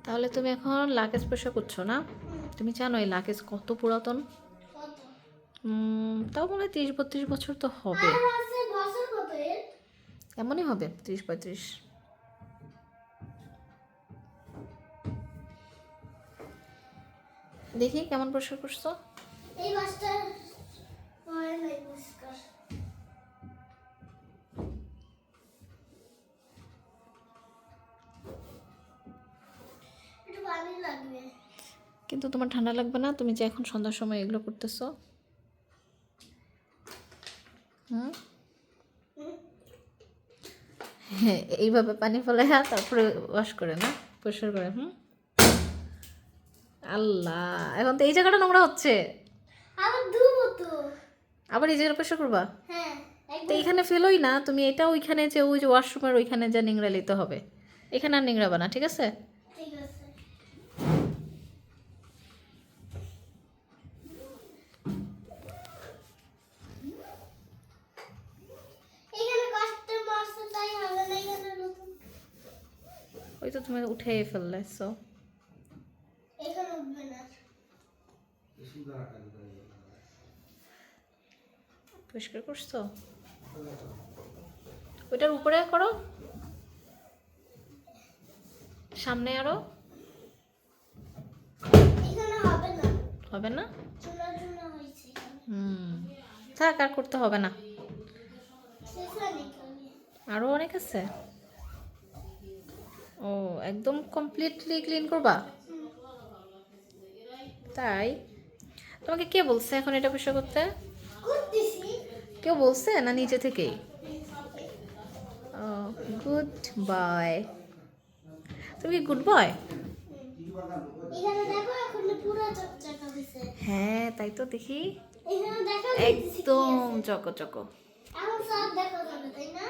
তাহলে তুমি এখন লাকেজ পরিষ্কার করছো না? তুমি জানো এই লাকেজ কত পুরাতন? তাও মনে হয় 30-32 বছর তো হবে। এমনই হবে 30-35। দেখি কেমন পরিষ্কার করছো। এই বাসটা হয় নাই পরিষ্কার। একটু পানি লাগবে। কিন্তু তোমার ঠান্ডা লাগবে না? তুমি যে এখন সন্ধ্যার সময় এগুলো করতেছো। হ্যাঁ, এইভাবে পানি ফেলায় তারপরে ওয়াশ করে না, পরিষ্কার করে। আল্লাহ, এখন তো এই জায়গাটা নোংরা হচ্ছে। আবার ধুবো তো। আবার এই জায়গাটা পরিষ্কার করবা? হ্যাঁ, তো এখানে ফেলোই না তুমি, এটা ওইখানে যে ওই যে ওয়াশরুমের ওইখানে যা নিংড়া নিতে হবে, এখানে আর নিংড়াবা না, ঠিক আছে? ঠিক আছে। এখানে কাস্টমার আসছে তাই হবে না, এখানে নতুন। ওই তো তুমি উঠে ফেললে, সো এখানে উঠবে না। পরিষ্কার করছো? ওইটার উপরে করো, সামনে আরো। এখানে হবে না, হবে না? চুনা চুনা হয়েছে এখানে। থাক, আর করতে হবে না। শেষ হয়নি এখানে। আরো অনেক আছে। ও, একদম কমপ্লিটলি ক্লিন করবা? তাই? তোমাকে কে বলছে এখন এটা পরিষ্কার করতে? করতেছি। কেউ বলছে না নিচে থেকেই? Good boy. তুমি কি গুড বয়? এখানে দেখো এখন পুরো চকচকা হয়েছে। হ্যাঁ, তাই তো দেখি। এখানে দেখো একদম চকো চকো। এখন সব দেখা যাবে, তাই না?